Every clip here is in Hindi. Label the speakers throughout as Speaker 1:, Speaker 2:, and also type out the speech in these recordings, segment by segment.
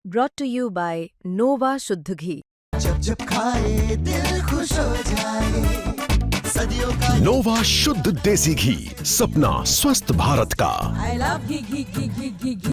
Speaker 1: brought to you by Nova शुद्ध घी।
Speaker 2: जब जब खाए दिल खुश हो जाए, सदियों का
Speaker 3: नोवा शुद्ध देसी घी, सपना स्वस्थ भारत का।
Speaker 4: I love घी।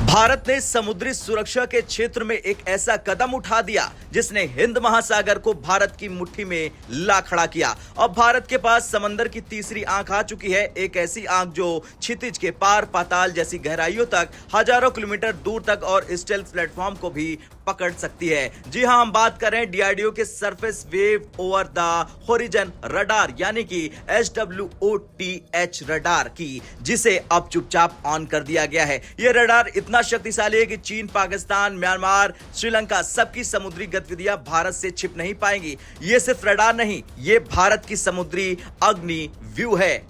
Speaker 5: भारत ने समुद्री सुरक्षा के क्षेत्र में एक ऐसा कदम उठा दिया जिसने हिंद महासागर को भारत की मुट्ठी में ला खड़ा किया। अब भारत के पास समंदर की तीसरी आंख आ चुकी है, एक ऐसी आंख जो क्षितिज के पार पाताल जैसी गहराइयों तक, हजारों किलोमीटर दूर तक और स्टेल्थ प्लेटफॉर्म को भी पकड़ सकती है। जी हां, हम बात कर रहे हैं डीआरडीओ के surface wave over the horizon radar यानी कि SWOTH रडार की, जिसे अब चुपचाप ऑन कर दिया गया है। यह रडार इतना शक्तिशाली है कि चीन, पाकिस्तान, म्यांमार, श्रीलंका सबकी समुद्री गतिविधियां भारत से छिप नहीं पाएंगी। यह सिर्फ रडार नहीं, यह भारत की समुद्री अग्नि व्यू है।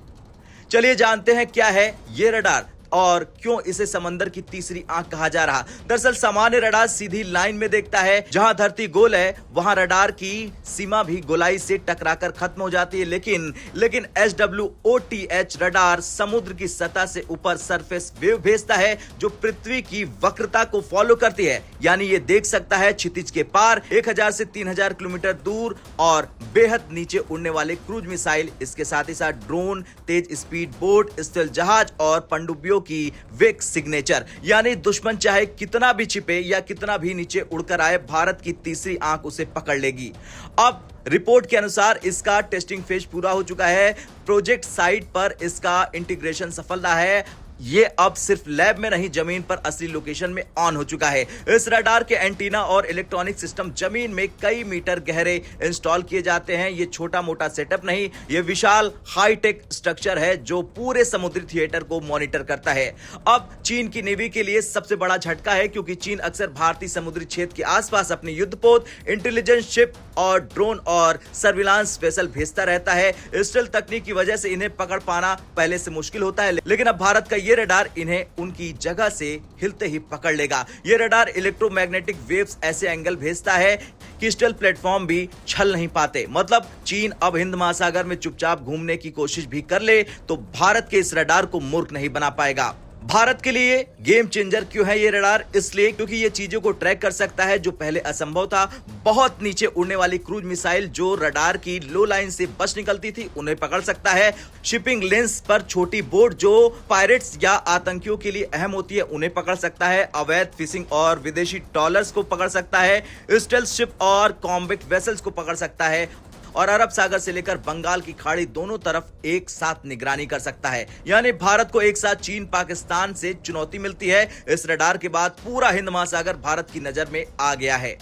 Speaker 5: चलिए जानते हैं क्या है यह रडार और क्यों इसे समंदर की तीसरी आंख कहा जा रहा। दरअसल सामान्य रडार सीधी लाइन में देखता है, जहां धरती गोल है वहां रडार की सीमा भी गोलाई से टकराकर खत्म हो जाती है। लेकिन SWOTH रडार समुद्र की सतह से ऊपर सरफेस वेव भेजता है जो पृथ्वी की वक्रता को फॉलो करती है, यानी ये देख सकता है क्षितिज के पार 1000 से 3000 किलोमीटर दूर और बेहद नीचे उड़ने वाले क्रूज मिसाइल, इसके साथ ही साथ ड्रोन, तेज स्पीड बोट, स्टेल्थ जहाज और पनडुब्बियों की वेक सिग्नेचर, यानी दुश्मन चाहे कितना भी छिपे या कितना भी नीचे उड़कर आए, भारत की तीसरी आंख उसे पकड़ लेगी। अब रिपोर्ट के अनुसार इसका टेस्टिंग फेज पूरा हो चुका है। प्रोजेक्ट साइट पर इसका इंटीग्रेशन सफल रहा है। ये अब सिर्फ लैब में नहीं, जमीन पर असली लोकेशन में ऑन हो चुका है। इस रडार के एंटीना और इलेक्ट्रॉनिक सिस्टम जमीन में कई मीटर गहरे इंस्टॉल किए जाते हैं। ये छोटा मोटा सेटअप नहीं, ये विशाल हाईटेक स्ट्रक्चर है जो पूरे समुद्री थिएटर को मॉनिटर करता है। अब चीन की नेवी के लिए सबसे बड़ा झटका है, क्योंकि चीन अक्सर भारतीय समुद्री क्षेत्र के आसपास अपने युद्धपोत, इंटेलिजेंस शिप और ड्रोन और सर्विलांस वेसल भेजता रहता है। स्टेल्थ तकनीक की वजह से इन्हें पकड़ पाना पहले से मुश्किल होता है, लेकिन अब भारत का ये रडार इन्हें उनकी जगह से हिलते ही पकड़ लेगा। ये रडार इलेक्ट्रोमैग्नेटिक वेव्स ऐसे एंगल भेजता है कि स्टेल्थ प्लेटफॉर्म भी छल नहीं पाते। मतलब चीन अब हिंद महासागर में चुपचाप घूमने की कोशिश भी कर ले तो भारत के इस रडार को मूर्ख नहीं बना पाएगा। भारत के लिए गेम चेंजर क्यों है ये रडार? इसलिए क्योंकि ये चीजों को ट्रैक कर सकता है जो पहले असंभव था। बहुत नीचे उड़ने वाली क्रूज मिसाइल जो रडार की लो लाइन से बच निकलती थी, उन्हें पकड़ सकता है। शिपिंग लेंस पर छोटी बोट जो पायरेट्स या आतंकियों के लिए अहम होती है, उन्हें पकड़ सकता है। अवैध फिशिंग और विदेशी ट्रॉलर्स को पकड़ सकता है। स्टेल्थ शिप और कॉम्बैट वेसल्स को पकड़ सकता है और अरब सागर से लेकर बंगाल की खाड़ी दोनों तरफ एक साथ निगरानी कर सकता है। यानी भारत को एक साथ चीन, पाकिस्तान से चुनौती मिलती है। इस रडार के बाद पूरा हिंद महासागर भारत की नजर में आ गया है।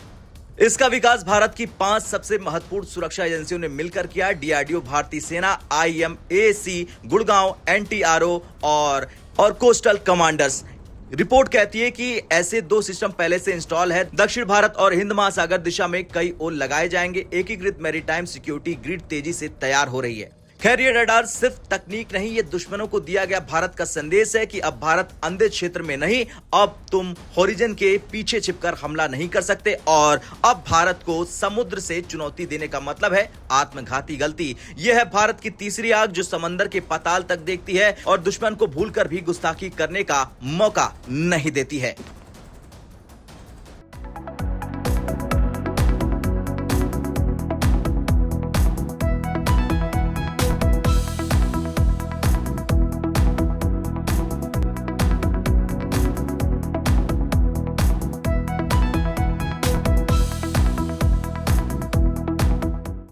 Speaker 5: इसका विकास भारत की 5 सबसे महत्वपूर्ण सुरक्षा एजेंसियों ने मिलकर किया। डीआरडीओ, भारतीय सेना, IMAC, गुड़गांव, NTRO और कोस्टल कमांडर्स। रिपोर्ट कहती है कि ऐसे 2 सिस्टम पहले से इंस्टॉल है। दक्षिण भारत और हिंद महासागर दिशा में कई और लगाए जाएंगे। एकीकृत मैरीटाइम सिक्योरिटी ग्रिड तेजी से तैयार हो रही है। खैर, ये रडार सिर्फ तकनीक नहीं, ये दुश्मनों को दिया गया भारत का संदेश है कि अब भारत अंधे क्षेत्र में नहीं, अब तुम होरिजन के पीछे छिपकर हमला नहीं कर सकते। और अब भारत को समुद्र से चुनौती देने का मतलब है आत्मघाती गलती। यह है भारत की तीसरी आंख जो समंदर के पाताल तक देखती है और दुश्मन को भूलकर भी गुस्ताखी करने का मौका नहीं देती है।